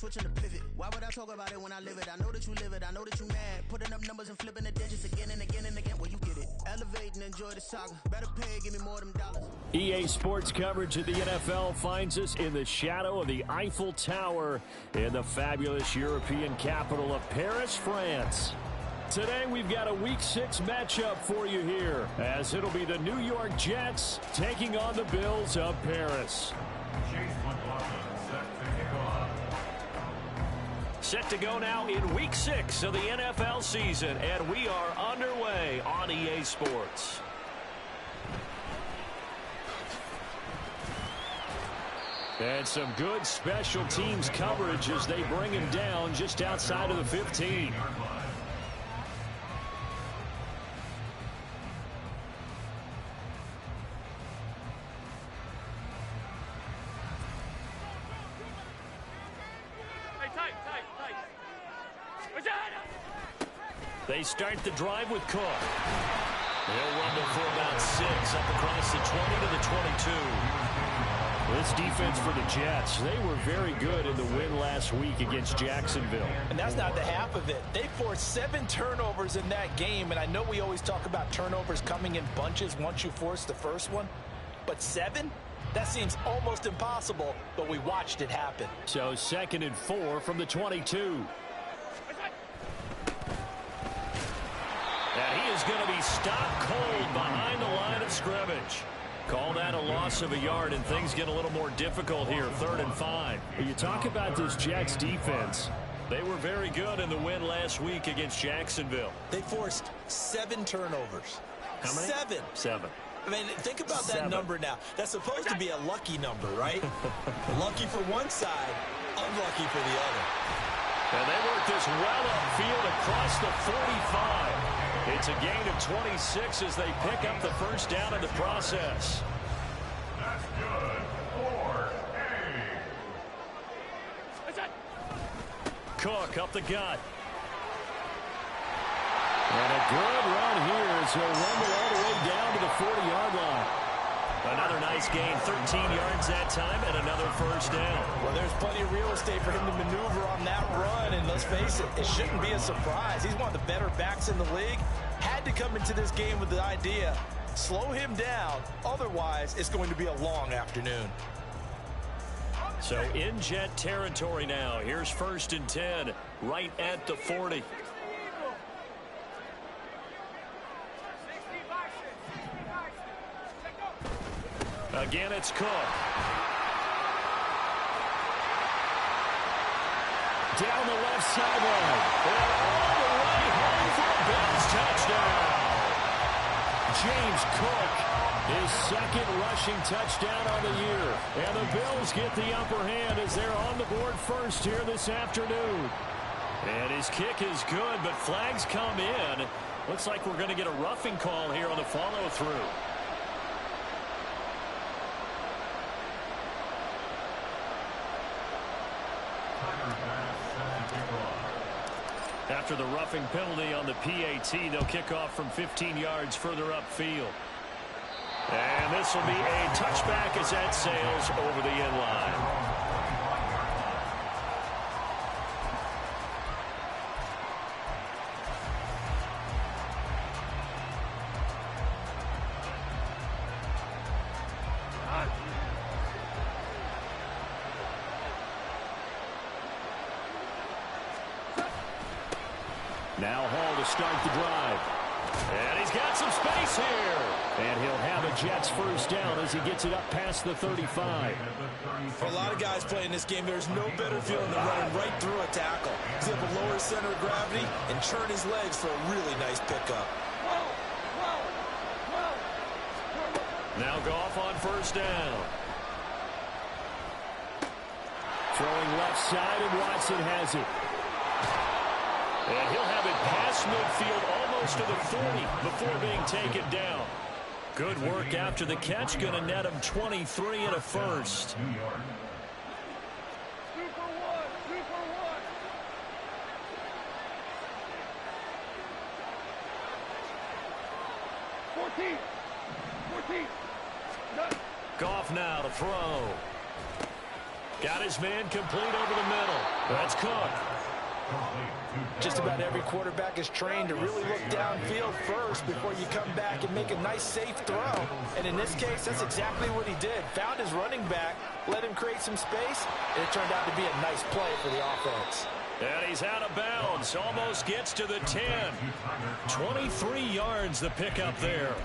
switching the pivot. Why would I talk about it when I live it? I know that you live it, I know that you mad. Putting up numbers and flipping the digits again and again and again. Well, you get it. Elevate and enjoy the saga. Better pay, give me more of them dollars. EA Sports coverage of the NFL finds us in the shadow of the Eiffel Tower in the fabulous European capital of Paris, France. Today we've got a Week 6 matchup for you here, as it'll be the New York Jets taking on the Bills of Paris. Set to go now in Week 6 of the NFL season, and we are underway on EA Sports. And some good special teams coverage as they bring him down just outside of the 15. They start the drive with Cook. They'll rumble for about 6 up across the 20 to the 22. This defense for the Jets, they were very good in the win last week against Jacksonville. And that's not the half of it. They forced 7 turnovers in that game, and I know we always talk about turnovers coming in bunches once you force the first one, but 7? That seems almost impossible, but we watched it happen. So 2nd and 4 from the 22. And he is going to be stopped cold behind the line of scrimmage. Call that a loss of a yard, and things get a little more difficult here, 3rd and 5. When you talk about this Jets defense, they were very good in the win last week against Jacksonville. They forced 7 turnovers. How many? 7. I mean, think about that number now. That's supposed to be a lucky number, right? Lucky for one side, unlucky for the other. And they work this well upfield across the 45. It's a gain of 26 as they pick up the first down in the process. That's good. 4. Cook up the gut. And a good run here as he'll rumble all the way down to the 40-yard line. Another nice gain, 13 yards that time, and another first down. Well, there's plenty of real estate for him to maneuver on that run, and let's face it, it shouldn't be a surprise. He's one of the better backs in the league. Had to come into this game with the idea, slow him down, otherwise it's going to be a long afternoon. So in Jet territory now. Here's 1st and 10, right at the 40. Again, it's Cook. Down the left sideline. And all the way home for a Bills touchdown. James Cook, his 2nd rushing touchdown on the year. And the Bills get the upper hand as they're on the board first here this afternoon. And his kick is good, but flags come in. Looks like we're going to get a roughing call here on the follow-through. After the roughing penalty on the PAT, they'll kick off from 15 yards further upfield. And this will be a touchback as that sails over the end line. Now Hall to start the drive. And he's got some space here. And he'll have a Jets first down as he gets it up past the 35. For a lot of guys playing this game, there's no better feeling than running right through a tackle. He's able to lower his center of gravity and churn his legs for a really nice pickup. Now Goff on first down. Throwing left side, and Watson has it. And he'll have it past midfield almost to the 40 before being taken down. Good work after the catch. Going to net him 23 and a first. Goff now to throw. Got his man complete over the middle. That's Cook. Just about every quarterback is trained to really look downfield first before you come back and make a nice, safe throw. And in this case, that's exactly what he did. Found his running back, let him create some space, and it turned out to be a nice play for the offense. And he's out of bounds. Almost gets to the 10. 23 yards the pickup there.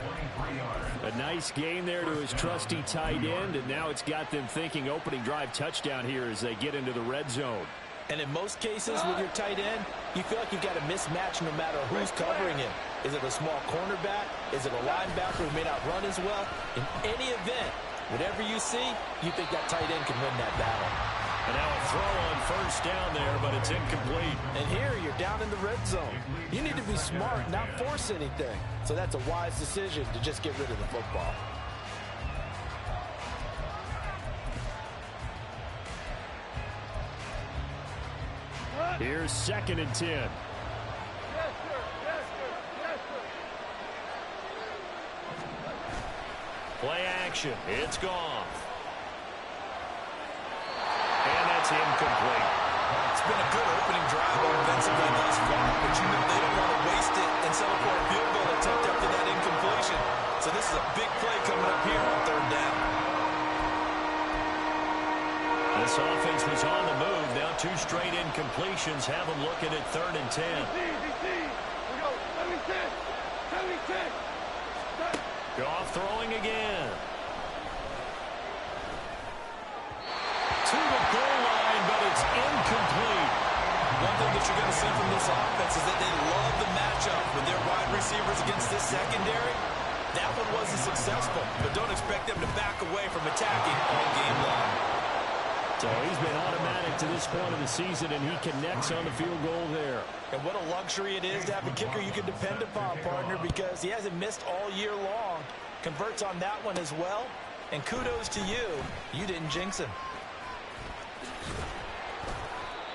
A nice gain there to his trusty tight end, and now it's got them thinking opening drive touchdown here as they get into the red zone. And in most cases with your tight end, you feel like you've got a mismatch no matter who's covering him. Is it a small cornerback? Is it a linebacker who may not run as well? In any event, whatever you see, you think that tight end can win that battle. And now a throw on first down there, but it's incomplete. And here you're down in the red zone. You need to be smart, not force anything. So that's a wise decision to just get rid of the football. Here's 2nd and 10. Yes, sir. Yes, sir. Yes, sir. Play action. It's gone. And that's incomplete. It's been a good opening drive offensively thus far, but you know they don't want to waste it and settle for a field goal attempt after that incompletion. So this is a big play coming up here on 3rd down. This offense was on the move. Now 2 straight incompletions have them looking at 3rd and 10. We go. 70-10. Goff throwing again. To the goal line, but it's incomplete. One thing that you're going to see from this offense is that they love the matchup with their wide receivers against this secondary. That one wasn't successful, but don't expect them to back away from attacking all game long. So he's been automatic to this point of the season, and he connects on the field goal there. And what a luxury it is to have a kicker you can depend upon, partner, because he hasn't missed all year long. Converts on that one as well. And kudos to you. You didn't jinx him.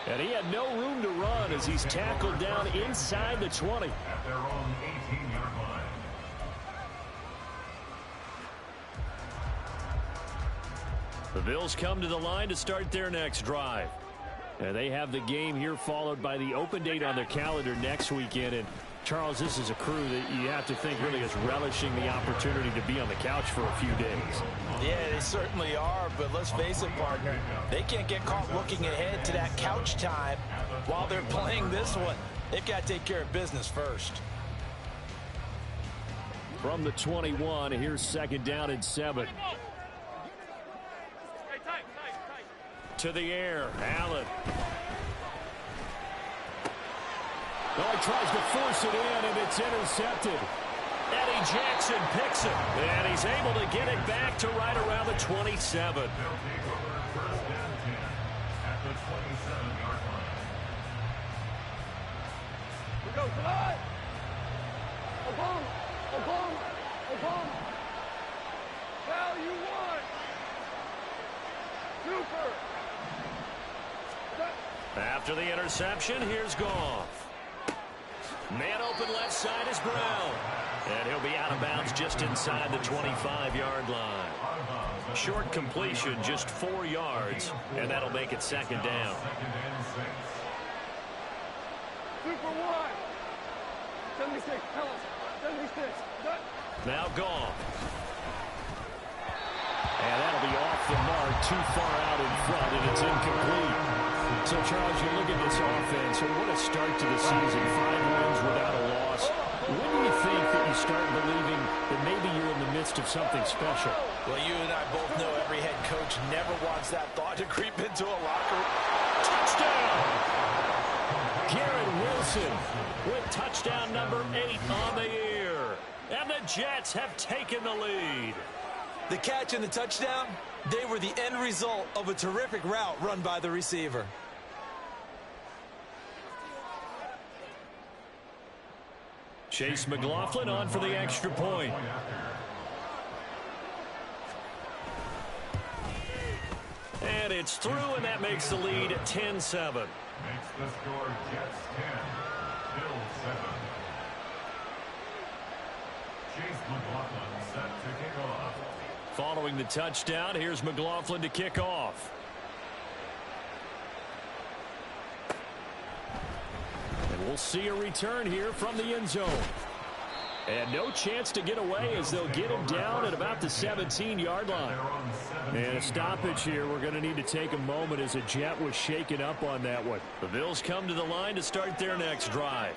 And he had no room to run as he's tackled down inside the 20. At their own 18-yard line. The Bills come to the line to start their next drive. And they have the game here followed by the open date on their calendar next weekend. And Charles, this is a crew that you have to think really is relishing the opportunity to be on the couch for a few days. Yeah, they certainly are, but let's face it, partner. They can't get caught looking ahead to that couch time while they're playing this one. They've got to take care of business first. From the 21, here's 2nd down and 7. To the air, Allen. Oh, he tries to force it in, and it's intercepted. Eddie Jackson picks it, and he's able to get it back to right around the 27. They'll take over 1st and 10 at the 27-yard line. We go tonight. Obama. Value 1. Super. After the interception, here's Goff. Man open left side is Brown. And he'll be out of bounds just inside the 25-yard line. Short completion, just 4 yards, and that'll make it 2nd down. Super 1. 76. Tell us. 76. Now Goff. And that'll be off the mark, too far out in front, and it's incomplete. So, Charles, you look at this offense, and what a start to the season. 5 wins without a loss. When do you think that you start believing that maybe you're in the midst of something special? Well, you and I both know every head coach never wants that thought to creep into a locker room. Touchdown! Garrett Wilson with touchdown number 8 on the year. And the Jets have taken the lead. The catch and the touchdown, they were the end result of a terrific route run by the receiver. Chase McLaughlin on for the extra point. And it's through, and that makes the lead 10-7. Makes the score Jets 10, Bills 7. Chase McLaughlin set to kick off. Following the touchdown, here's McLaughlin to kick off. see a return here from the end zone. And no chance to get away as they'll get him down at about the 17-yard line. And a stoppage here. We're going to need to take a moment as a Jet was shaken up on that one. The Bills come to the line to start their next drive.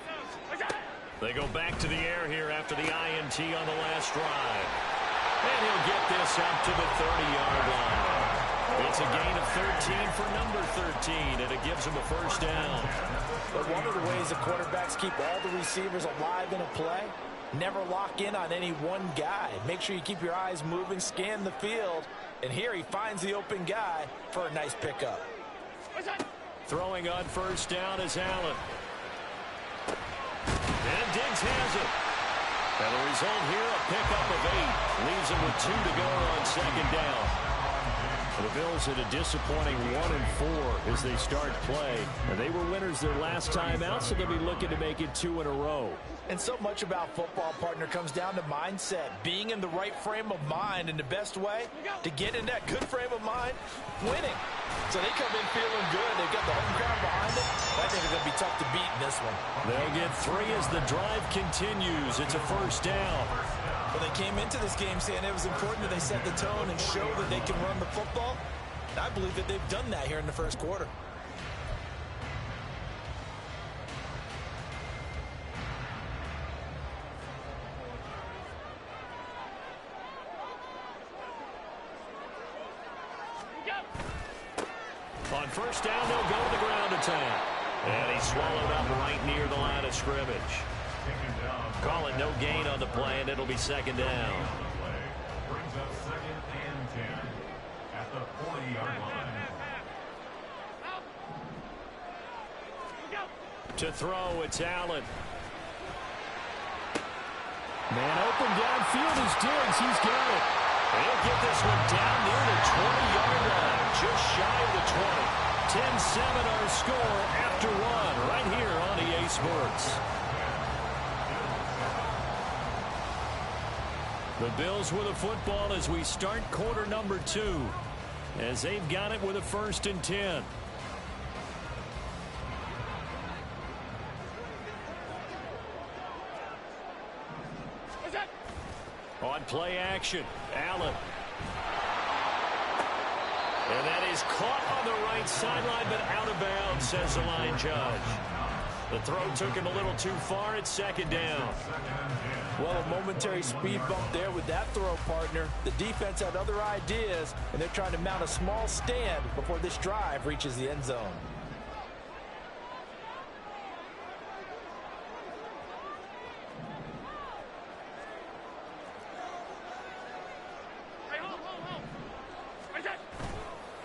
They go back to the air here after the INT on the last drive. And he'll get this up to the 30-yard line. It's a gain of 13 for number 13, and it gives him a first down. But one of the ways the quarterbacks keep all the receivers alive in a play, never lock in on any one guy. Make sure you keep your eyes moving, scan the field, and here he finds the open guy for a nice pickup. Throwing on first down is Allen. And Diggs has it. And the result here, a pickup of 8. Leaves him with 2 to go on second down. The Bills at a disappointing 1-4 as they start play. And they were winners their last time out, so they'll be looking to make it 2 in a row. And so much about football, partner, comes down to mindset. Being in the right frame of mind, and the best way to get in that good frame of mind, winning. So they come in feeling good. They've got the home crowd behind them. I think it's going to be tough to beat in this one. They'll get 3 as the drive continues. It's a first down. Well, they came into this game saying it was important that they set the tone and show that they can run the football. And I believe that they've done that here in the first quarter. On first down, they'll go to the ground attack. And he's swallowed up right near the line of scrimmage. Call it no gain on the play, and it'll be second down. Brings up 2nd and 10 at the 40-yard line. To throw, it's Allen. Man open downfield is Diggs. He's got it. He'll get this one down near the 20-yard line, just shy of the 20. 10-7 our score after 1 right here on EA Sports. The Bills with a football as we start quarter number 2, as they've got it with a 1st and 10. On play action, Allen. And that is caught on the right sideline, but out of bounds, says the line judge. The throw took him a little too far. It's second down. Well, a momentary speed bump there with that throw, partner. The defense had other ideas, and they're trying to mount a small stand before this drive reaches the end zone.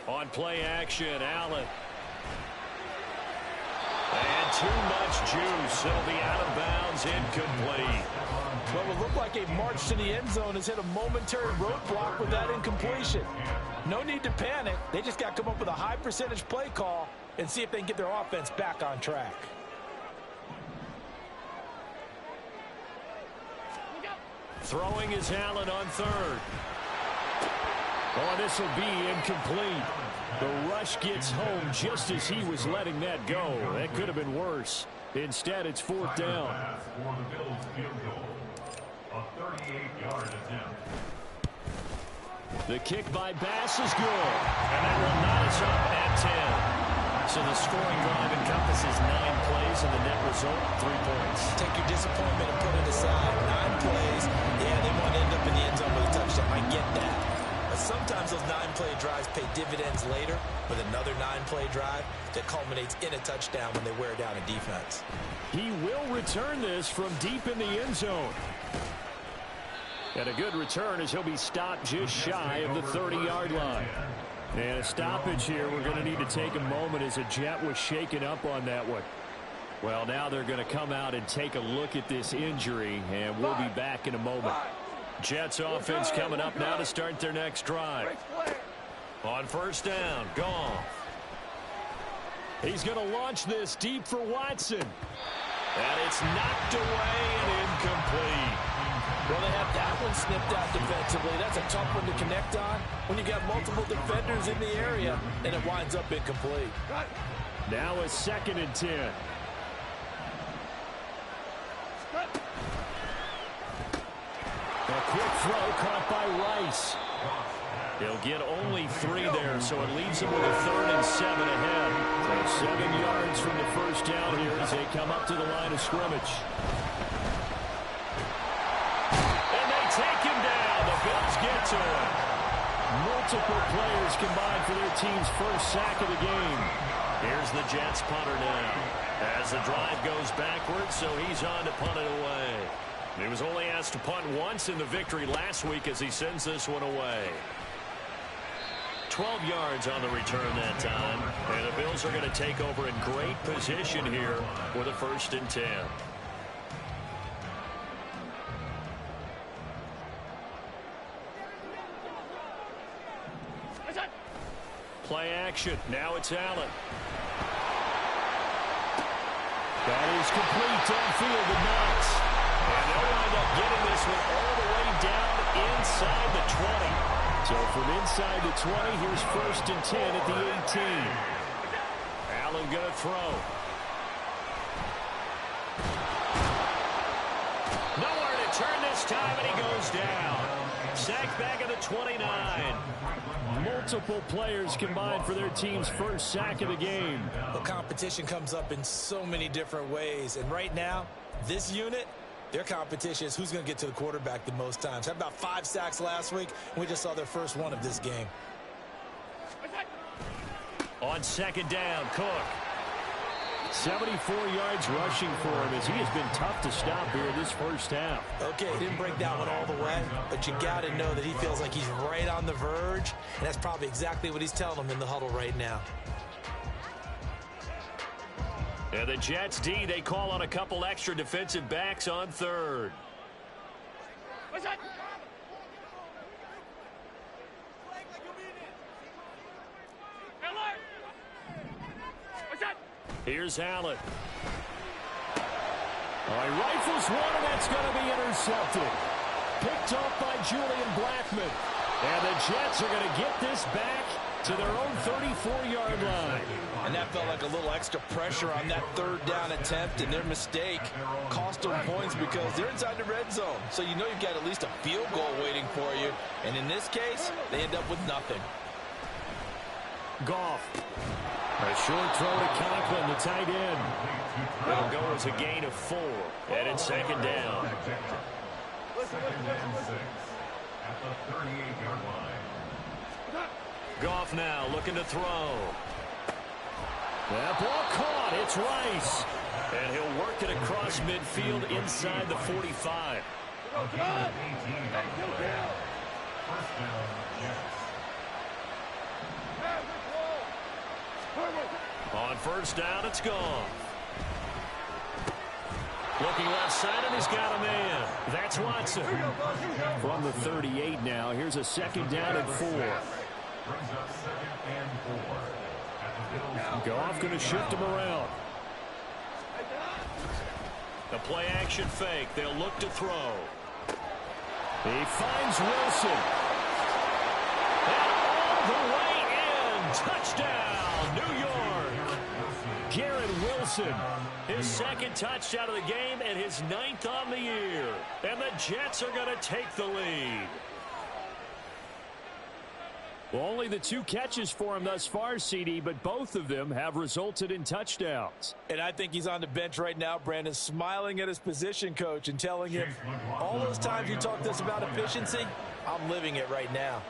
On play action, Allen. And too much juice. It'll be out of bounds, incomplete. Well, it looked like a march to the end zone has hit a momentary roadblock with that incompletion. No need to panic. They just got to come up with a high percentage play call and see if they can get their offense back on track. Throwing is Allen on 3rd. Oh, this will be incomplete. The rush gets home just as he was letting that go. That could have been worse. Instead, it's 4th down. For the Bills field goal, a 38-yard attempt. The kick by Bass is good. And that will knot us up at 10. So the scoring drive encompasses 9 plays, and the net result, 3 points. Take your disappointment and put it aside. 9 plays. Yeah, they want to end up in the end zone with a touchdown. I get that. But sometimes those 9-play drives pay dividends later with another 9-play drive that culminates in a touchdown when they wear down a defense. He will return this from deep in the end zone. And a good return as he'll be stopped just shy of the 30-yard line. And a stoppage here. We're going to need to take a moment as a Jet was shaken up on that one. Well, now they're going to come out and take a look at this injury, and we'll be back in a moment. Jets offense coming up now to start their next drive. On first down, Goff. He's going to launch this deep for Watson. And it's knocked away and incomplete. Well, they have that one snipped out defensively. That's a tough one to connect on when you got multiple defenders in the area, and it winds up incomplete. Now a 2nd and 10. quick throw caught by Rice. He'll get only 3 there, so it leaves him with a 3rd and 7 ahead. So 7 yards from the first down here as they come up to the line of scrimmage. And they take him down. The Bills get to him. Multiple players combined for their team's first sack of the game. Here's the Jets punter now. As the drive goes backwards, so he's on to punt it away. He was only asked to punt once in the victory last week as he sends this one away. 12 yards on the return that time. And the Bills are going to take over in great position here with a 1st and 10. Play action. Now it's Allen. That is complete downfield to Knox. And they'll wind up getting this one all the way down inside the 20. So from inside the 20, here's 1st and 10 at the 18. Allen going to throw. Nowhere to turn this time, and he goes down. Sacked back at the 29. Multiple players combined for their team's first sack of the game. The competition comes up in so many different ways. And right now, this unit, their competition is who's going to get to the quarterback the most times. Had about 5 sacks last week, and we just saw their first one of this game. On 2nd down, Cook. 74 yards rushing for him as he has been tough to stop here this first half. Okay, didn't break that one all the way, but you got to know that he feels like he's right on the verge, and that's probably exactly what he's telling them in the huddle right now. And the Jets D, they call on a couple extra defensive backs on 3rd. Here's Allen. He rifles one, and that's going to be intercepted. Picked off by Julian Blackmon. And the Jets are going to get this back to their own 34-yard line. And that felt like a little extra pressure on that 3rd down attempt, and their mistake cost them points because they're inside the red zone. So you know you've got at least a field goal waiting for you. And in this case, they end up with nothing. Goff. A short throw to Conklin, the tight end. It'll go as a gain of 4. And it's 2nd down. 2nd and 6 at the 38-yard line. Goff now looking to throw. That ball caught. It's Rice. And he'll work it across midfield inside the 45. A gain of 18 on the play. 1st down, Jets. On 1st down, it's gone. Looking left side, and he's got a man. That's Watson. From the 38 now, here's a 2nd down and 4. Brings up 2nd and 4. At the Bills. Goff going to shift him around. The play action fake. They'll look to throw. He finds Wilson. And all the way in. Touchdown, New York. Garrett Wilson, his 2nd touchdown of the game and his 9th on the year. And the Jets are going to take the lead. Well, only the 2 catches for him thus far, CD, but both of them have resulted in touchdowns. And I think he's on the bench right now, Brandon, smiling at his position coach and telling him, all those times you talked to us about efficiency, I'm living it right now.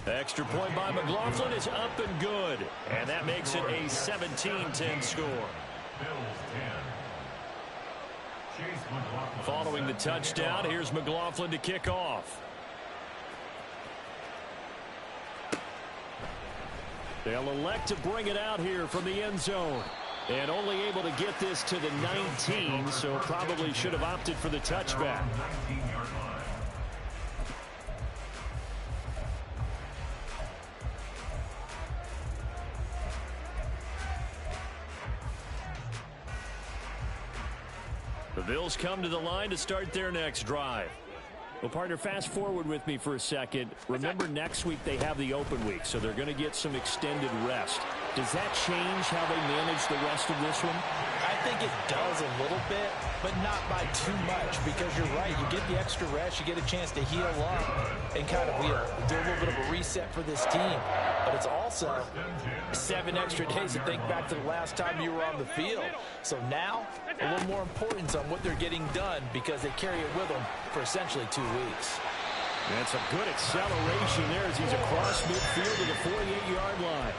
Extra point by McLaughlin is up and good. And that makes it a 17-10 score. Bills 10. Chase McLaughlin. Following the touchdown, here's McLaughlin to kick off. They'll elect to bring it out here from the end zone. And only able to get this to the 19, so probably should have opted for the touchback. 19-yard line. The Bills come to the line to start their next drive. Well, partner, fast forward with me for a second. Remember, next week they have the open week, so they're going to get some extended rest. Does that change how they manage the rest of this one? I think it does a little bit, but not by too much, because you're right. You get the extra rest. You get a chance to heal up and kind of do a little bit of a reset for this team. But it's also 7 extra days to think back to the last time you were on the field. So now, a little more importance on what they're getting done, because they carry it with them for essentially 2 weeks. That's a good acceleration there as he's across midfield to the 48-yard line.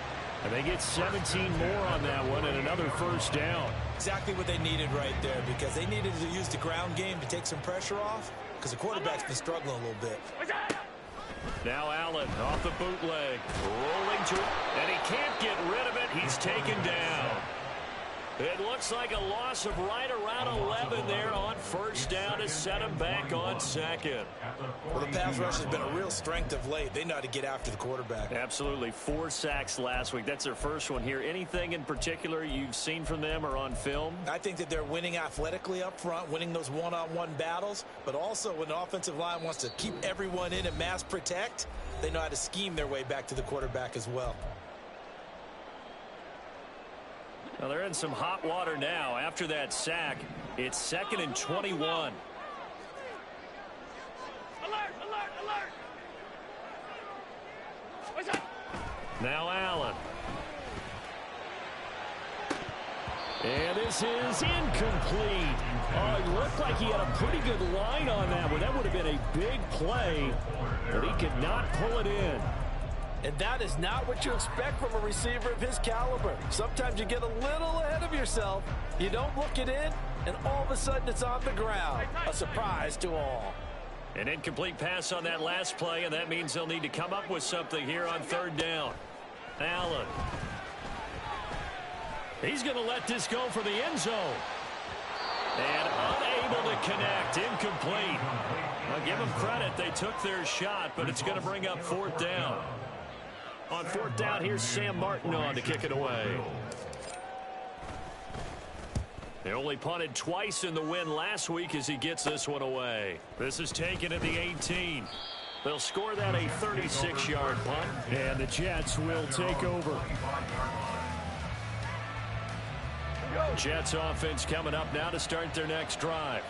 And they get 17 more on that one and another first down. Exactly what they needed right there, because they needed to use the ground game to take some pressure off, because the quarterback's been struggling a little bit. Now Allen off the bootleg, rolling to it, and he can't get rid of it. He's taken down. It looks like a loss of right around 11 there on first down to set him back on second. Well, the pass rush has been a real strength of late. They know how to get after the quarterback. Absolutely. 4 sacks last week. That's their first one here. Anything in particular you've seen from them or on film? I think that they're winning athletically up front, winning those one-on-one battles, but also when the offensive line wants to keep everyone in and mass protect, they know how to scheme their way back to the quarterback as well. Well, they're in some hot water now. After that sack, it's 2nd and 21. Alert, alert, alert. What's up? Now Allen. And this is incomplete. Oh, it looked like he had a pretty good line on that one. That would have been a big play, but he could not pull it in. And that is not what you expect from a receiver of his caliber. Sometimes you get a little ahead of yourself. You don't look it in, and all of a sudden it's on the ground. A surprise to all. An incomplete pass on that last play, and that means they'll need to come up with something here on 3rd down. Allen. He's going to let this go for the end zone. And unable to connect. Incomplete. I'll give them credit. They took their shot, but it's going to bring up 4th down. On 4th down, here's Sam Martin on to kick it away. They only punted twice in the win last week as he gets this one away. This is taken at the 18. They'll score that a 36-yard punt. And the Jets will take over. Jets offense coming up now to start their next drive.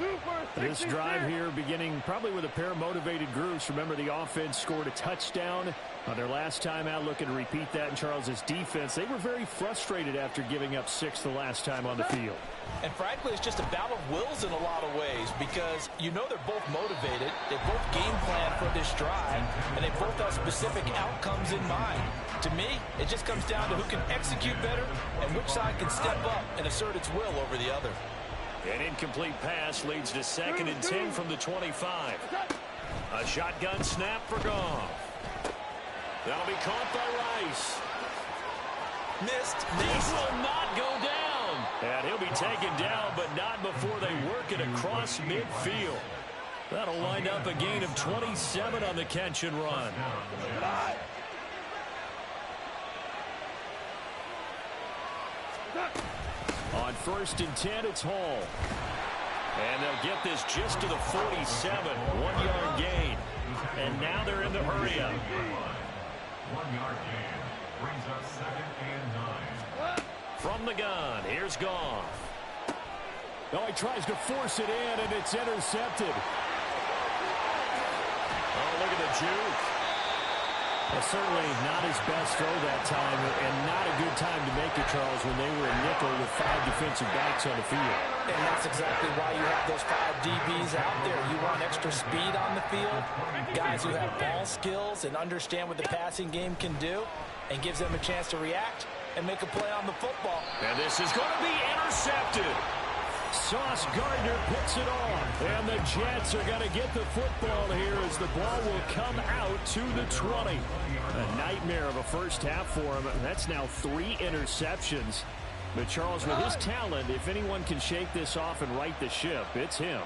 This drive here beginning probably with a pair of motivated groups. Remember, the offense scored a touchdown on their last time out, looking to repeat that in Charles's defense. They were very frustrated after giving up 6 the last time on the field. And frankly, it's just a battle of wills in a lot of ways, because you know they're both motivated, they both game plan for this drive, and they both have specific outcomes in mind. To me, it just comes down to who can execute better and which side can step up and assert its will over the other. An incomplete pass leads to 2nd and 10 from the 25. A shotgun snap for Goff. That'll be caught by Rice. Missed. This will not go down. And he'll be taken down, but not before they work it across midfield. That'll wind up a gain of 27 on the catch and run. On 1st and 10, it's Hall. And they'll get this just to the 47. 1-yard gain. And now they're in the hurry-up. 1-yard gain brings up 2nd and 9. From the gun, here's Goff. Oh, he tries to force it in, and it's intercepted. Oh, look at the juke. Well, certainly not his best throw that time, and not a good time to make it, Charles, when they were a nickel with 5 defensive backs on the field. And that's exactly why you have those 5 DBs out there. You want extra speed on the field, guys who have ball skills and understand what the passing game can do, and gives them a chance to react and make a play on the football. And this is going to be intercepted. Sauce Gardner picks it off. And the Jets are going to get the football here as the ball will come out to the 20. A nightmare of a first half for him. That's now 3 interceptions. But Charles, with his talent, if anyone can shake this off and right the ship, it's him.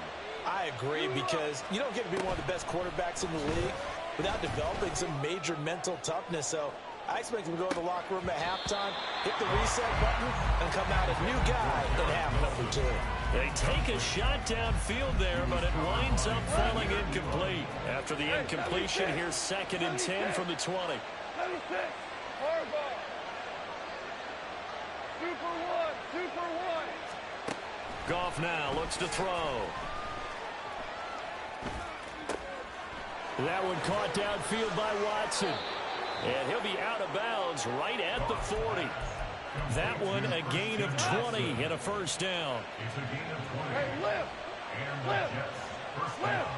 I agree, because you don't get to be one of the best quarterbacks in the league without developing some major mental toughness. So I expect him to go in the locker room at halftime, hit the reset button, and come out a new guy in half number 2. They take a shot downfield there, but it winds up falling incomplete. After the incompletion, here's 2nd and 10 from the 20. 7-6, Harbaugh. 2 for 1, 2 for 1. Goff now looks to throw. That one caught downfield by Watson. And he'll be out of bounds right at the 40. That one a gain of 20 and a first down. It's a gain of 20. Hey, lift. And the Lift. Jets first down.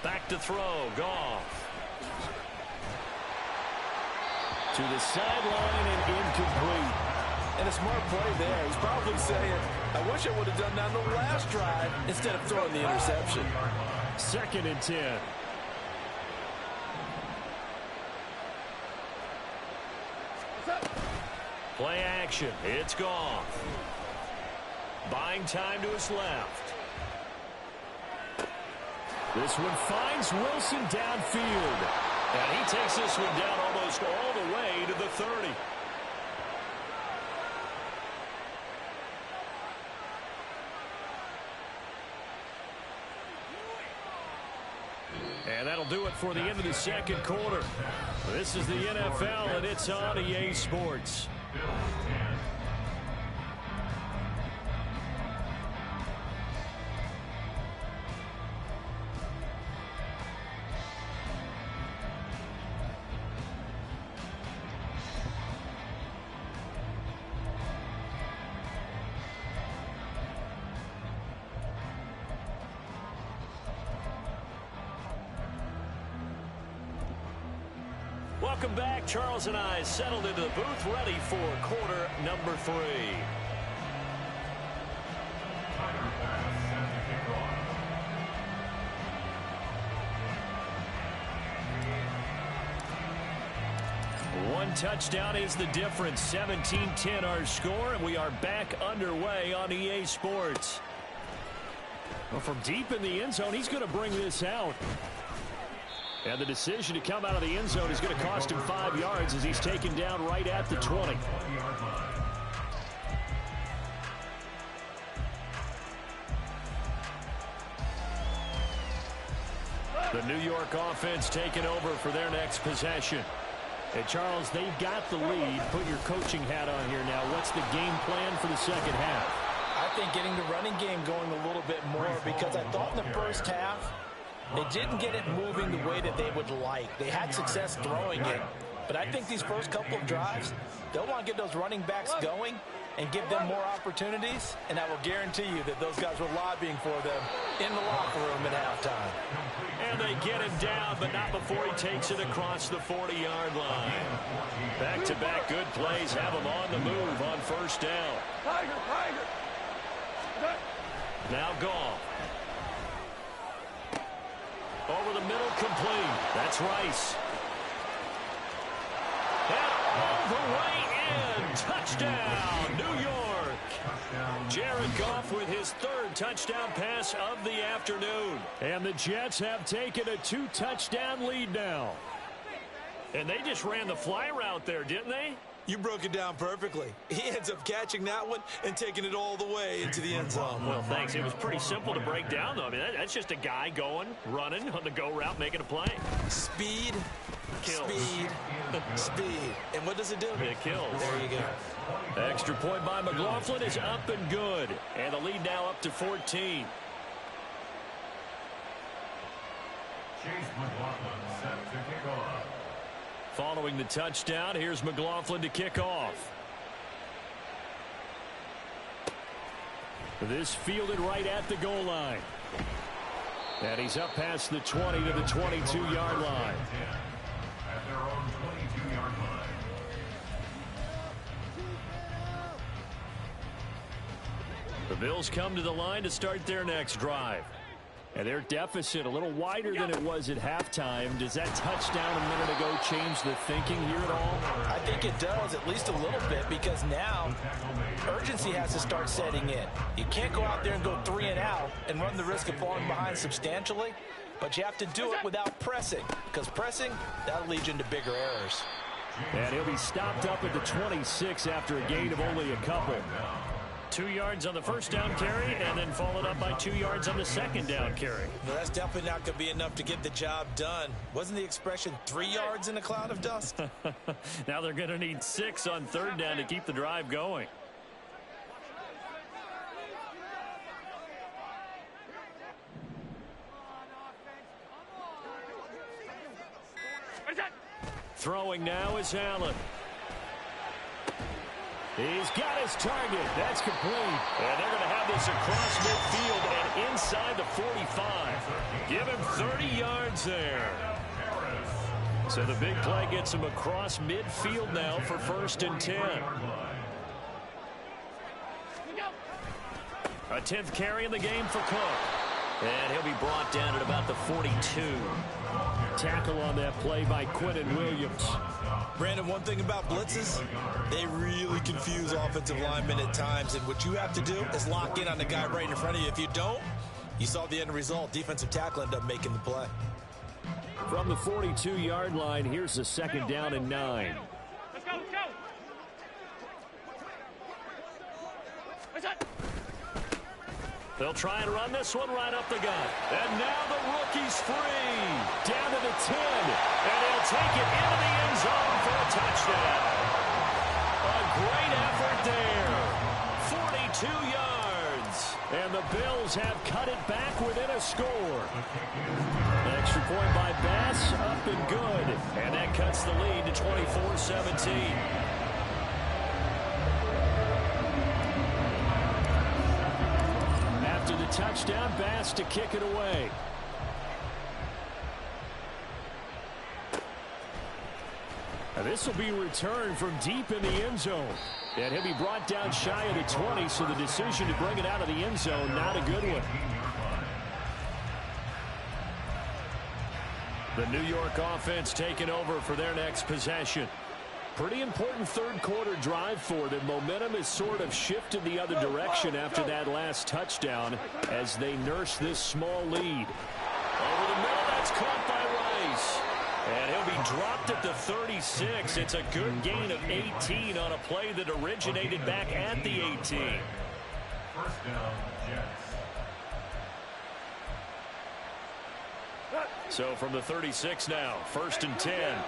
Back to throw. Goff. To the sideline and incomplete. And a smart play there. He's probably saying, I wish I would have done that on the last drive instead of throwing the interception. 2nd and 10. Play action. It's Goff. Buying time to his left. This one finds Wilson downfield. And he takes this one down almost all the way to the 30. And that'll do it for the end of the second quarter. This is the NFL, and it's on EA Sports. Welcome back. Charles and I settled into the booth, ready for quarter number 3. One touchdown is the difference. 17-10 our score, and we are back underway on EA Sports. Well, from deep in the end zone, he's going to bring this out. And the decision to come out of the end zone is going to cost him 5 yards as he's taken down right at the 20. The New York offense taking over for their next possession. And Charles, they've got the lead. Put your coaching hat on here now. What's the game plan for the second half? I think getting the running game going a little bit more, because I thought in the first half they didn't get it moving the way that they would like. They had success throwing it, but I think these first couple of drives, they'll want to get those running backs going and give them more opportunities, and I will guarantee you that those guys were lobbying for them in the locker room at halftime. And they get him down, but not before he takes it across the 40-yard line. Back-to-back good plays have him on the move on first down. Tiger. Now Goff. Over the middle, complete. That's Rice. And all the way in. Touchdown, New York. Jared Goff with his 3rd touchdown pass of the afternoon. And the Jets have taken a 2-touchdown lead now. And they just ran the fly route there, didn't they? You broke it down perfectly. He ends up catching that one and taking it all the way into the end zone. Well, thanks. It was pretty simple to break down, though. I mean, that's just a guy going, running on the go route, making a play. Speed, kills. Speed. And what does it do? It kills. There you go. Extra point by McLaughlin is up and good. And the lead now up to 14. Chase McLaughlin set to kick off. Following the touchdown, here's McLaughlin to kick off. This fielded right at the goal line. And he's up past the 20 to the 22-yard line. At their own 22-yard line. The Bills come to the line to start their next drive. And their deficit a little wider than it was at halftime. Does that touchdown a minute ago change the thinking here at all? I think it does, at least a little bit, because now urgency has to start setting in. You can't go out there and go 3 and out and run the risk of falling behind substantially, but you have to do it without pressing, because pressing, that'll lead you into bigger errors. And he'll be stopped up at the 26 after a gain of only a couple. 2 yards on the first down carry, and then followed up by 2 yards on the second down carry. Well, that's definitely not going to be enough to get the job done. Wasn't the expression 3 yards in a cloud of dust? Now they're going to need 6 on third down to keep the drive going. Throwing now is Allen. He's got his target. That's complete. And they're going to have this across midfield and inside the 45. Give him 30 yards there. So the big play gets him across midfield now for 1st and 10. A 10th carry in the game for Cook. And he'll be brought down at about the 42. Tackle on that play by Quinnen Williams. Brandon, one thing about blitzes, they really confuse offensive linemen at times. And what you have to do is lock in on the guy right in front of you. If you don't, you saw the end result. Defensive tackle ended up making the play. From the 42-yard line, here's the 2nd down and 9. Let's go, let's go. What's that? They'll try and run this one right up the gut. And now the rookie's free. Down to the 10. And he'll take it into the end zone for a touchdown. A great effort there. 42 yards. And the Bills have cut it back within a score. Extra point by Bass, up and good. And that cuts the lead to 24-17. After the touchdown, Bass to kick it away. Now this will be returned from deep in the end zone. And he'll be brought down shy of the 20, so the decision to bring it out of the end zone, not a good one. The New York offense taking over for their next possession. Pretty important third-quarter drive for them. Momentum has sort of shifted the other direction after that last touchdown as they nurse this small lead. Over the middle, that's caught by Rice. And he'll be dropped at the 36. It's a good gain of 18 on a play that originated back at the 18. 1st down, Jets. So from the 36 now, 1st and 10.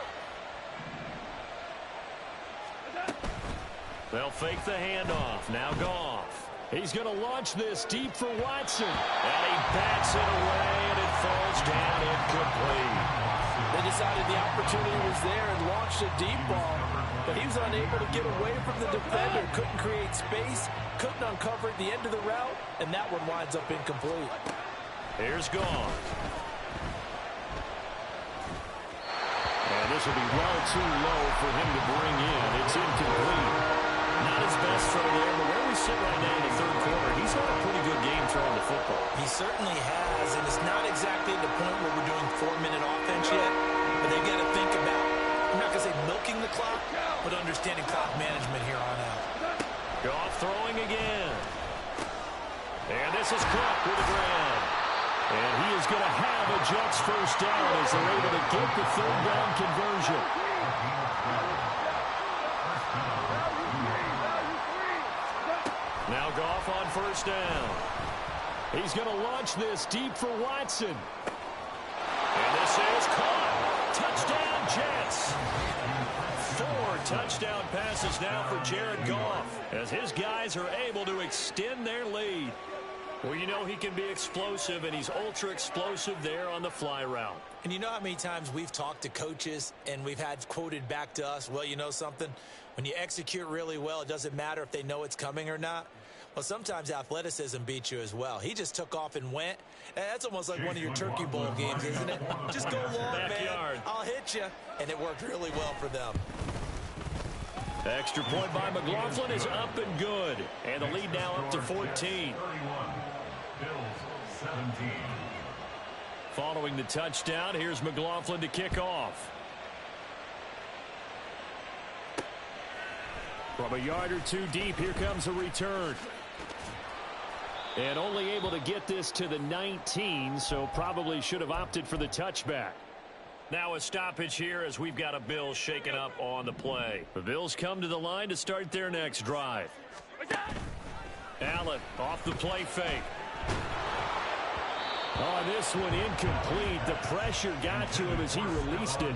They'll fake the handoff. Now Goff. He's going to launch this deep for Watson. And he bats it away, and it falls down incomplete. They decided the opportunity was there and launched a deep ball, but he was unable to get away from the defender. Couldn't create space, couldn't uncover the end of the route, and that one winds up incomplete. Here's Goff. And this will be well too low for him to bring in. It's incomplete. Not his best throw there, but where we sit right now in the 3rd quarter, he's had a pretty good game throwing the football. He certainly has, and it's not exactly the point where we're doing 4-minute offense yet, but they've got to think about, I'm not going to say milking the clock, but understanding clock management here on out. Goff throwing again. And this is Cook with the grab. And he is going to have a Jets 1st down as they're able to get the 3rd down conversion. Now Goff on 1st down. He's going to launch this deep for Watson. And this is caught. Touchdown Jets. 4 touchdown passes now for Jared Goff as his guys are able to extend their lead. Well, you know he can be explosive, and he's ultra explosive there on the fly route. And you know how many times we've talked to coaches and we've had quoted back to us, well, you know something? When you execute really well, it doesn't matter if they know it's coming or not. Well, sometimes athleticism beats you as well. He just took off and went. And that's almost like one of your Turkey Bowl games, isn't it? Just go long, Backyard. man. I'll hit you. And it worked really well for them. Extra point by McLaughlin is up and good. And the lead now up to 14. 31. Bills 17. Following the touchdown, here's McLaughlin to kick off. From a yard or two deep, here comes a return. And only able to get this to the 19, so probably should have opted for the touchback. Now a stoppage here as we've got a Bills shaken up on the play. The Bills come to the line to start their next drive. Allen off the play fake. Oh, this one incomplete. The pressure got to him as he released it.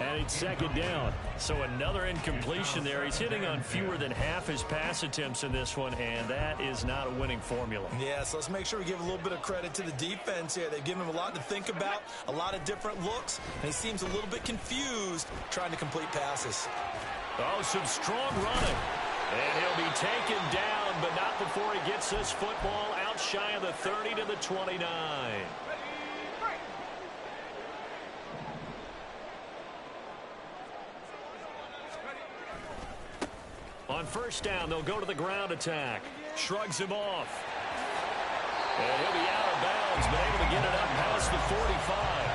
And it's second down. So another incompletion there. He's hitting on fewer than half his pass attempts in this one, and that is not a winning formula. Yeah, so let's make sure we give a little bit of credit to the defense here. They've given him a lot to think about, a lot of different looks, and he seems a little bit confused trying to complete passes. Oh, some strong running. And he'll be taken down, but not before he gets this football out shy of the 30 to the 29. On first down, they'll go to the ground attack. Shrugs him off. And he'll be out of bounds, but able to get it up past the 45.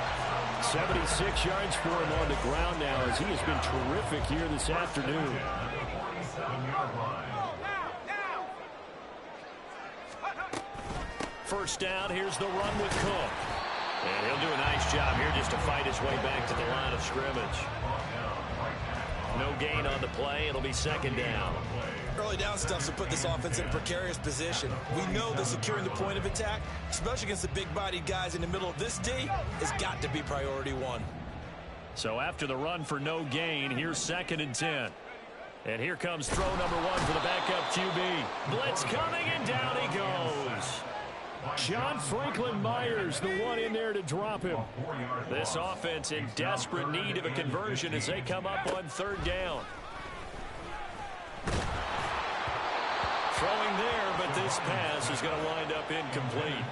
76 yards for him on the ground now, as he has been terrific here this afternoon. First down, here's the run with Cook. And he'll do a nice job here just to fight his way back to the line of scrimmage. No gain on the play. It'll be second down. Early down stuff to put this offense in a precarious position. We know that securing the point of attack, especially against the big-bodied guys in the middle of this D, has got to be priority one. So after the run for no gain, here's second and 10. And here comes throw number one for the backup QB. Blitz coming, and down he goes. John Franklin Myers, the one in there to drop him. This offense in desperate need of a conversion as they come up on third down. Throwing there, but this pass is going to wind up incomplete.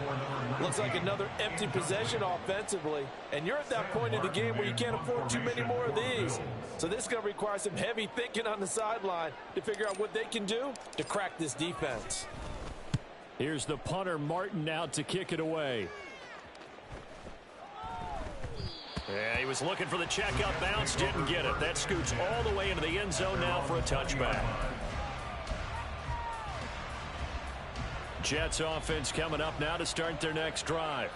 Looks like another empty possession offensively. And you're at that point in the game where you can't afford too many more of these. So this is going to require some heavy thinking on the sideline to figure out what they can do to crack this defense. Here's the punter, Martin, out to kick it away. Yeah, he was looking for the check-up bounce, didn't get it. That scoots all the way into the end zone now for a touchback. Jets offense coming up now to start their next drive.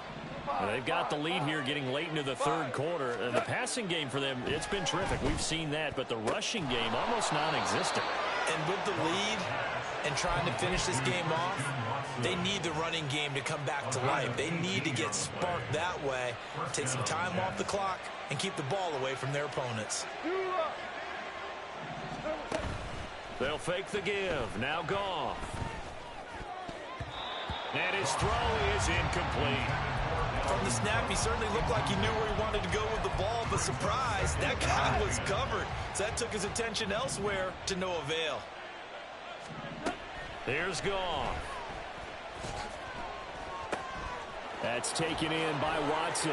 They've got the lead here getting late into the third quarter. The passing game for them, it's been terrific. We've seen that, but the rushing game almost non-existent. And with the lead and trying to finish this game off, they need the running game to come back to life. They need to get sparked that way, take some time off the clock, and keep the ball away from their opponents. They'll fake the give. Now Goff. And his throw is incomplete. From the snap, he certainly looked like he knew where he wanted to go with the ball, but surprise, that guy was covered. So that took his attention elsewhere to no avail. Here's Goff. That's taken in by Watson.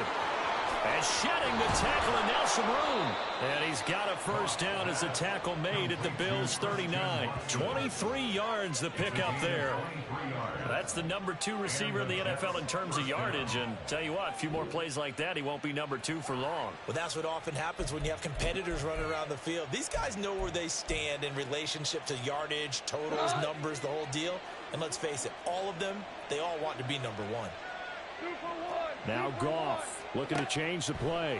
And shedding the tackle, and now some room. And he's got a first down as the tackle made at the Bills' 39. 23 yards the pickup there. That's the number 2 receiver in the NFL in terms of yardage. And tell you what, a few more plays like that, he won't be number 2 for long. Well, that's what often happens when you have competitors running around the field. These guys know where they stand in relationship to yardage, totals, numbers, the whole deal. And let's face it, all of them, they all want to be number 1. Now Goff looking to change the play.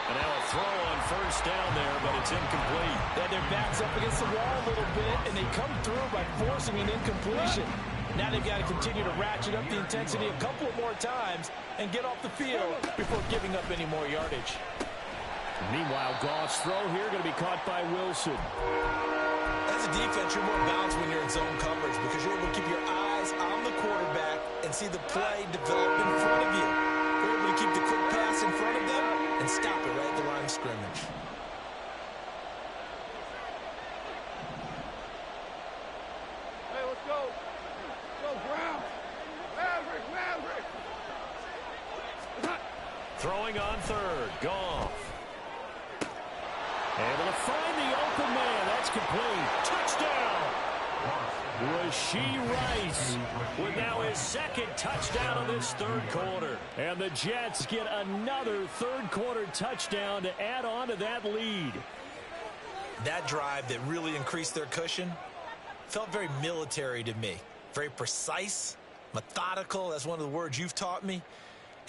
And now a throw on first down there, but it's incomplete. Yeah, their back's up against the wall a little bit, and they come through by forcing an incompletion. Now they've got to continue to ratchet up the intensity a couple of more times and get off the field before giving up any more yardage. Meanwhile, Goff's throw here going to be caught by Wilson. As a defense, you're more balanced when you're in zone coverage because you're able to keep your eyes on the quarterback and see the play develop in front of you. You're able to keep the quick pass in front of them and stop it right at the line of scrimmage. Hey, let's go. Let's go, Brown. Maverick. Throwing on third. Goff. Able to find the open man. That's complete. Touchdown. Rashee Rice with now his second touchdown of this third quarter. And the Jets get another third quarter touchdown to add on to that lead. That drive that really increased their cushion felt very military to me. Very precise, methodical. That's one of the words you've taught me.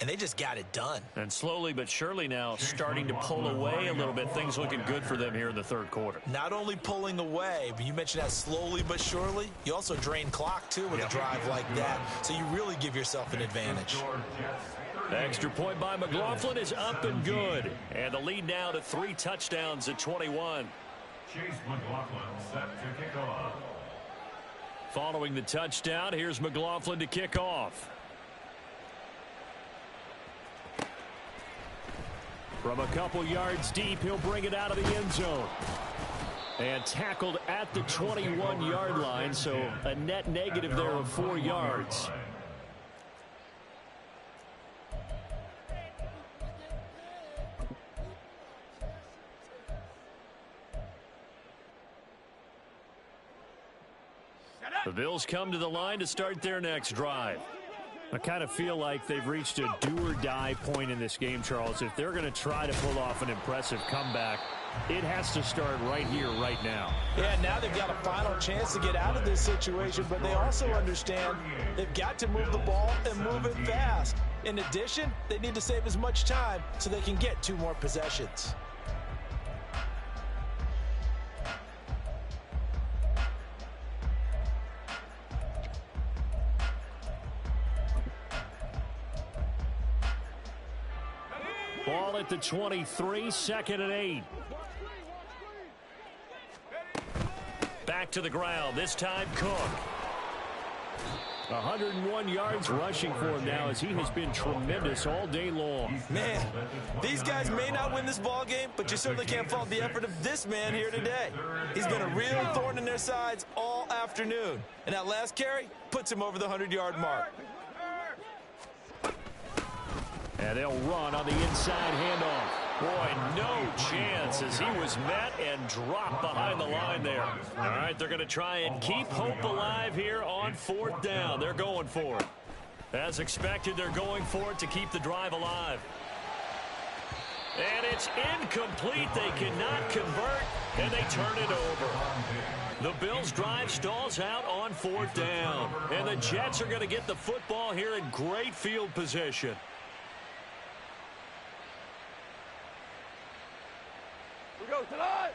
And they just got it done. And slowly but surely now starting to pull away a little bit. Things looking good for them here in the third quarter. Not only pulling away, but you mentioned that slowly but surely. You also drain clock, too, with a drive like that. So you really give yourself an advantage. Extra point by McLaughlin is up and good. And the lead now to 3 touchdowns at 21. Chase McLaughlin set to kick off. Following the touchdown, here's McLaughlin to kick off. From a couple yards deep, he'll bring it out of the end zone. And tackled at the 21-yard line, so a net negative there of 4 yards. The Bills come to the line to start their next drive. I kind of feel like they've reached a do-or-die point in this game, Charles. If they're going to try to pull off an impressive comeback, it has to start right here, right now. Yeah, now they've got a final chance to get out of this situation, but they also understand they've got to move the ball and move it fast. In addition, they need to save as much time so they can get 2 more possessions. Ball at the 23, 2nd and 8. Back to the ground, this time Cook. 101 yards rushing for him now as he has been tremendous all day long. Man, these guys may not win this ball game, but you certainly can't fault the effort of this man here today. He's been a real thorn in their sides all afternoon. And that last carry puts him over the 100-yard mark. And they'll run on the inside handoff. Boy, no chance as he was met and dropped behind the line there. All right, they're going to try and keep hope alive here on 4th down. They're going for it. As expected, they're going for it to keep the drive alive. And it's incomplete. They cannot convert, and they turn it over. The Bills' drive stalls out on 4th down. And the Jets are going to get the football here in great field position. Go tonight.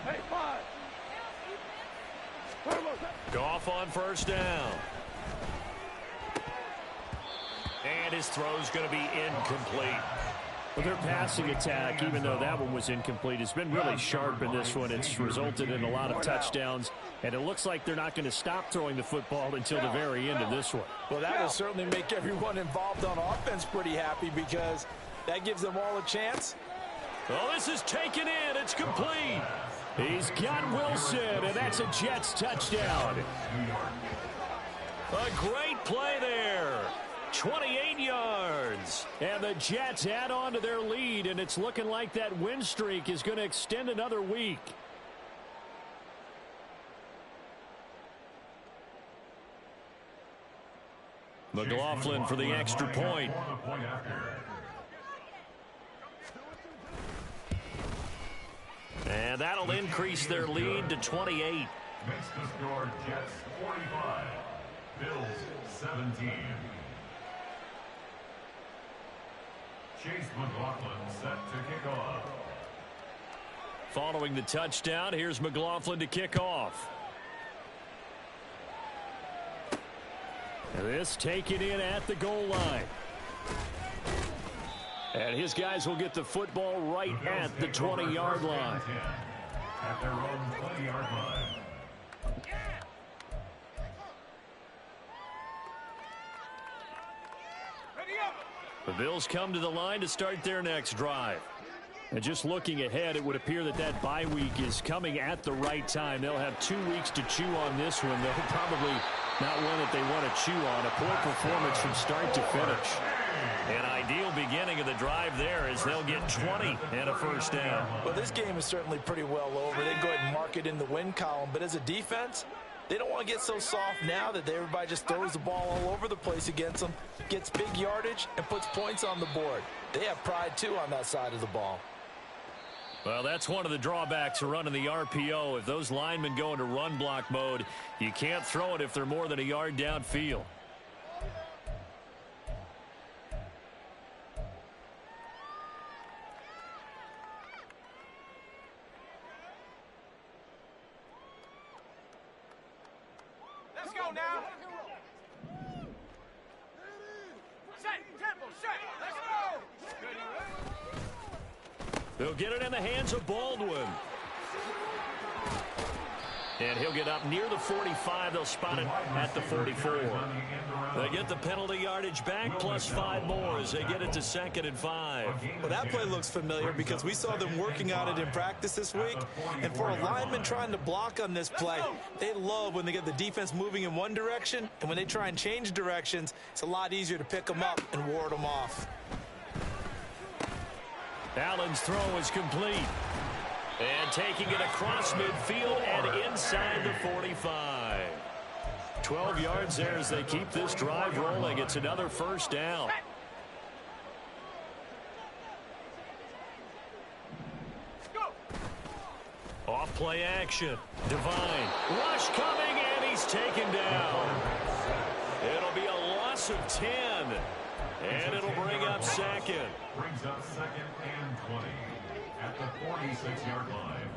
Hey, 5. Goff on 1st down. And his throw's going to be incomplete. Well, their passing attack, even though that one was incomplete, has been really sharp in this one. It's resulted in a lot of touchdowns, and it looks like they're not going to stop throwing the football until the very end of this one. Well, that will certainly make everyone involved on offense pretty happy because that gives them all a chance. Oh, this is taken in. It's complete. He's got Wilson, and that's a Jets touchdown. A great play there. 28 yards. And the Jets add on to their lead, and it's looking like that win streak is going to extend another week. McLaughlin for the extra point. And that'll increase their lead to 28. Makes the score Jets 45, Bills 17. Chase McLaughlin set to kick off. Following the touchdown, here's McLaughlin to kick off. And this taken in at the goal line. And his guys will get the football right at the 20-yard line. At their own 20-yard line. The Bills come to the line to start their next drive. And just looking ahead, it would appear that that bye week is coming at the right time. They'll have 2 weeks to chew on this one. They'll probably not one that they want to chew on. A poor performance from start to finish. An ideal beginning of the drive there as they'll get 20 and a 1st down. Well, this game is certainly pretty well over. They can go ahead and mark it in the win column. But as a defense, they don't want to get so soft now that everybody just throws the ball all over the place against them, gets big yardage, and puts points on the board. They have pride, too, on that side of the ball. Well, that's one of the drawbacks of running the RPO. If those linemen go into run block mode, you can't throw it if they're more than a yard downfield. Let's go now. They'll get it in the hands of Baldwin. And he'll get up near the 45. They'll spot it at the 44. They get the penalty yardage back, plus 5 more as they get it to 2nd and 5. Well, that play looks familiar because we saw them working on it in practice this week. And for a lineman trying to block on this play, they love when they get the defense moving in one direction. And when they try and change directions, it's a lot easier to pick them up and ward them off. Allen's throw is complete. And taking it across midfield and inside the 45. 12 yards there as they keep this drive rolling. It's another first down. Off play action. Devine. Rush coming, and he's taken down. It'll be a loss of 10. And it'll bring up 2nd. Brings up 2nd and 20 at the 46-yard line.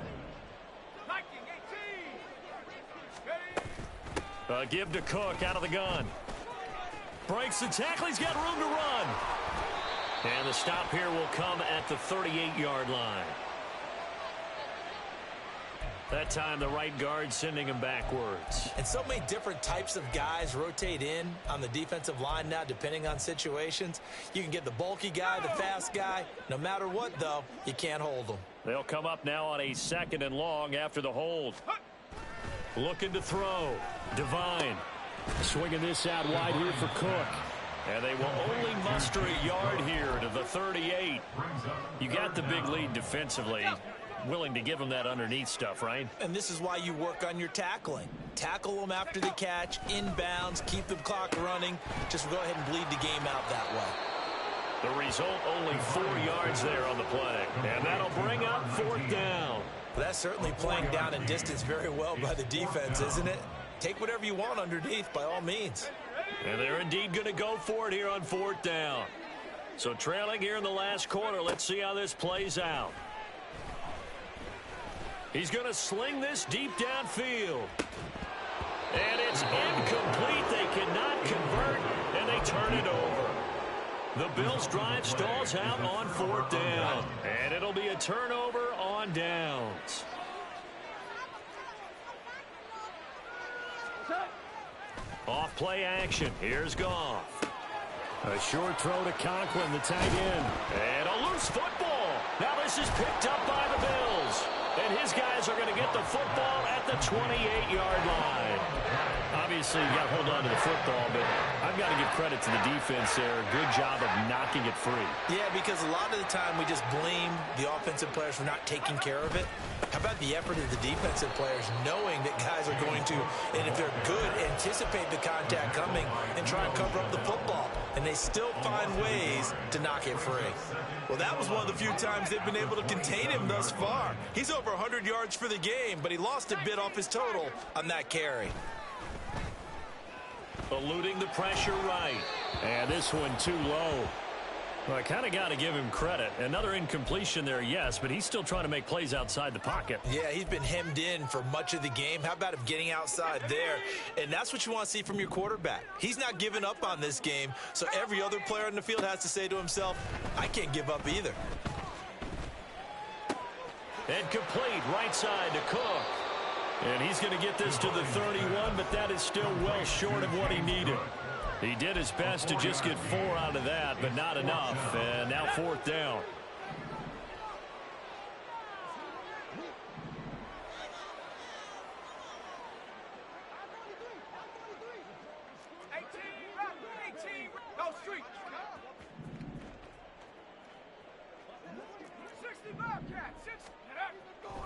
Give to Cook out of the gun. Breaks the tackle. He's got room to run. And the stop here will come at the 38-yard line. That time the right guard sending him backwards. And so many different types of guys rotate in on the defensive line now depending on situations. You can get the bulky guy, the fast guy. No matter what, though, you can't hold them. They'll come up now on a 2nd and long after the hold. Looking to throw. Devine swinging this out wide here for Cook. And they will only muster a yard here to the 38. You got the big lead defensively. Willing to give them that underneath stuff, right? And this is why you work on your tackling. Tackle them after the catch, inbounds, keep the clock running. Just go ahead and bleed the game out that way. The result, only 4 yards there on the play. And that'll bring up 4th down. Well, that's certainly playing down in distance very well by the defense, isn't it? Take whatever you want underneath by all means. And they're indeed going to go for it here on 4th down. So trailing here in the last quarter, let's see how this plays out. He's going to sling this deep downfield. And it's incomplete. They cannot convert, and they turn it over. The Bills' drive stalls out on 4th down. And it'll be a turnover on downs. Off play action. Here's Goff. A short throw to Conklin, the tight end. And a loose football. Now this is picked up by the Bills. And his guys are going to get the football at the 28-yard line. Obviously, you got to hold on to the football, but I've got to give credit to the defense there. Good job of knocking it free. Yeah, because a lot of the time we just blame the offensive players for not taking care of it. How about the effort of the defensive players knowing that guys are going to, and if they're good, anticipate the contact coming and try and cover up the football. And they still find ways to knock it free. Well, that was one of the few times they've been able to contain him thus far. He's over 100 yards for the game, but he lost a bit off his total on that carry. Eluding the pressure right. And this one too low. Well, I kind of got to give him credit. Another incompletion there, yes, but he's still trying to make plays outside the pocket. Yeah, he's been hemmed in for much of the game. How about him getting outside there? And that's what you want to see from your quarterback. He's not giving up on this game, so every other player in the field has to say to himself, I can't give up either. And complete right side to Cook. And he's going to get this to the 31, but that is still well short of what he needed. He did his best to just get 4 out of that, but not enough. And now 4th down.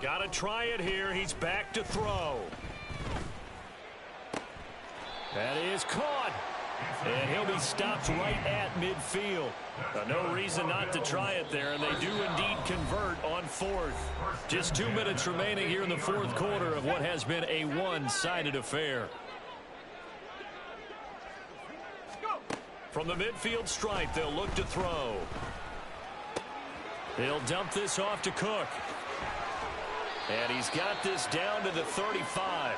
Got to try it here. He's back to throw. That is caught. And he'll be stopped right at midfield. No reason not to try it there, and they do indeed convert on 4th. Just 2 minutes remaining here in the 4th quarter of what has been a one-sided affair. From the midfield stripe, they'll look to throw. They'll dump this off to Cook. And he's got this down to the 35.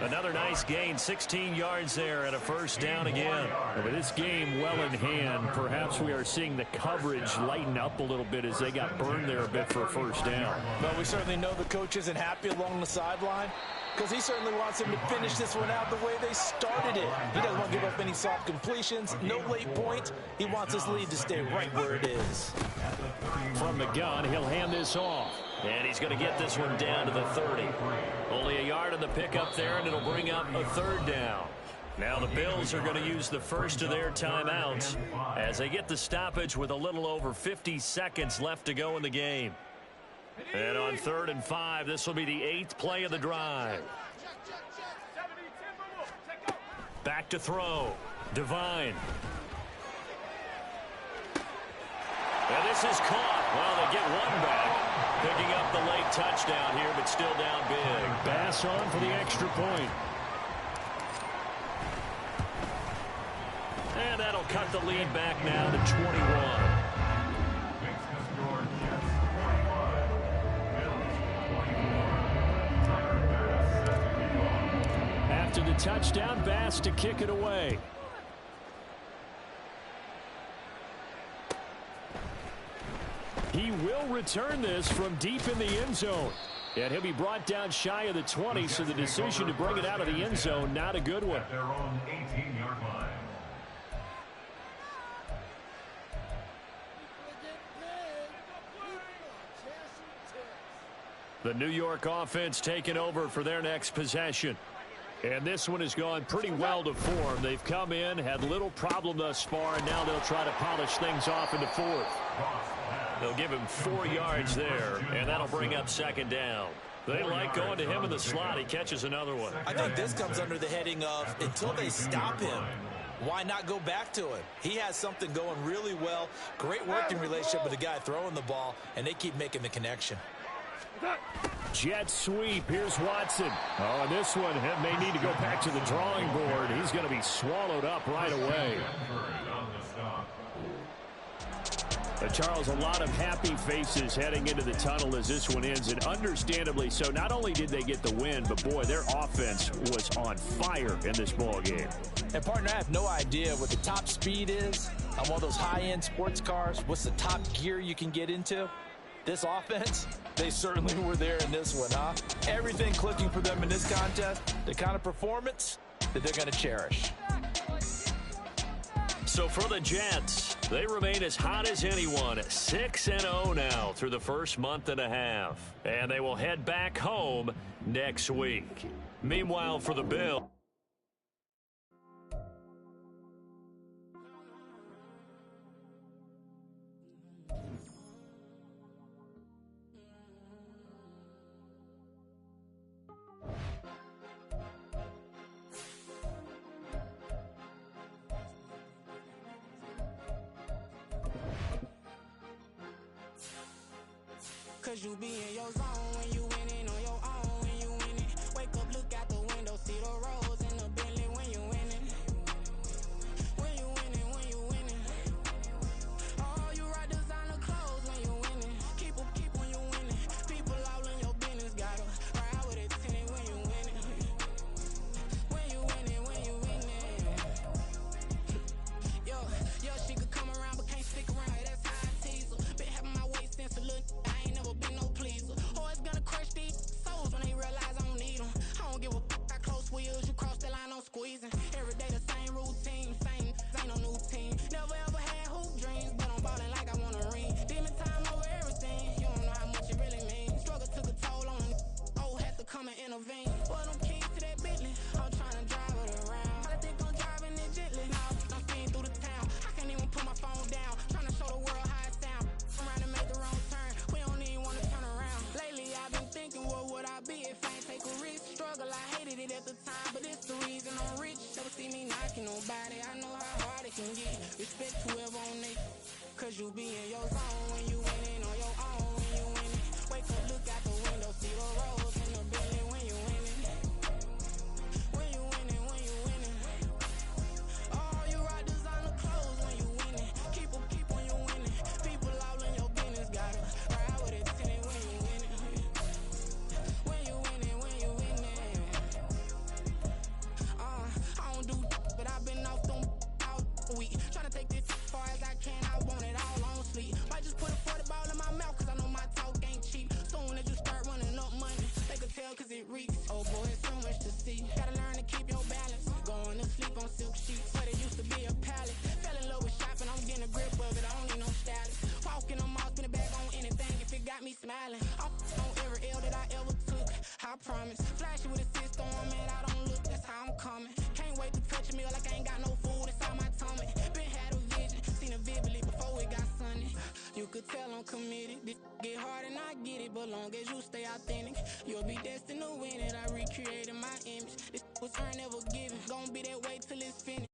Another nice gain, 16 yards there and a first down again. And with this game well in hand, perhaps we are seeing the coverage lighten up a little bit as they got burned there a bit for a first down. Well, we certainly know the coach isn't happy along the sideline because he certainly wants him to finish this one out the way they started it. He doesn't want to give up any soft completions, no late points. He wants his lead to stay right where it is. From the gun, he'll hand this off. And he's going to get this one down to the 30. Only a yard on the pickup there, and it'll bring up a third down. Now the Bills are going to use the first of their timeouts as they get the stoppage with a little over 50 seconds left to go in the game. And on 3rd and 5, this will be the 8th play of the drive. Back to throw. Devine. And this is caught. Well, they get one back. Picking up the late touchdown here, but still down big. Bass on for the extra point. And that'll cut the lead back now to 21. After the touchdown, Bass to kick it away. He will return this from deep in the end zone. And he'll be brought down shy of the 20, so the decision to bring it out of the end zone, not a good one. Their own 18-yard line. The New York offense taking over for their next possession. And this one has gone pretty well to form. They've come in, had little problem thus far, and now they'll try to polish things off into 4th. They'll give him 4 yards there, and that'll bring up 2nd down. They like going to him in the slot. He catches another one. I think this comes under the heading of until they stop him, why not go back to him? He has something going really well. Great working relationship with the guy throwing the ball, and they keep making the connection. Jet sweep. Here's Watson. Oh, and this one may need to go back to the drawing board. He's going to be swallowed up right away. Charles, a lot of happy faces heading into the tunnel as this one ends, and understandably so. Not only did they get the win, but boy, their offense was on fire in this ball game. And partner, I have no idea what the top speed is on one of those high-end sports cars. What's the top gear you can get into? This offense, they certainly were there in this one, huh? Everything clicking for them in this contest, the kind of performance that they're going to cherish. So for the Jets, they remain as hot as anyone, 6-0 now through the first month and a half. And they will head back home next week. Meanwhile, for the Bills, Cause you be in your zone when you winning on your own when you winning. Wake up, look out the window, see the rose in the Bentley when you winning. When you winning, when you winning. Oh, you ride designer clothes when you winning. Keep when you winning. People all in your business, gotta ride with it tinted when you winning. When you winning, when you winning. Yo, she could come around but can't stick around. That's how I tease her. Been having my weight since a little. I ain't never been no pleaser. Always gonna crush these souls when they realize I don't need them. I don't give a f*** how close wheels, you cross the line, I'm squeezing. Every day the same routine, same, ain't no new team. Never ever had hoop dreams, but I'm ballin' like I want a ring. Demon time over everything, you don't know how much it really means. Struggle took a toll on them, had to come and intervene. Well, them keys to that Bentley, I'm tryna drive it around. I think I'm driving it gently, now I'm speeding through the town. I can't even put my phone down, tryna show the world how it sound. I'm around to make the wrong turn, we don't even wanna turn around. Lately I've been thinking, what would I be if I ain't take a risk? Struggle, I hated it at the time, but it's the reason I'm rich. Never see me knocking nobody, I know how hard it can get. Respect whoever on it, cause you be in your zone when you winning on your own when you winning. Wake up, look out the window, see the rose in the Bentley when you winning. When you winning, when you winning. Oh, you ride designer clothes when you winning. Keep when you winning. People all in your business, gotta ride with it tinted when you winning. I'm on every L that I ever took. I promise. Flashy with a system, man, I don't look. That's how I'm coming. Can't wait to touch a meal like I ain't got no food inside my tummy. Been had a vision, seen it vividly before it got sunny. You could tell I'm committed. This get hard and I get it, but long as you stay authentic, you'll be destined to win it. I recreated my image. This was earned, never given. Gonna be that way till it's finished.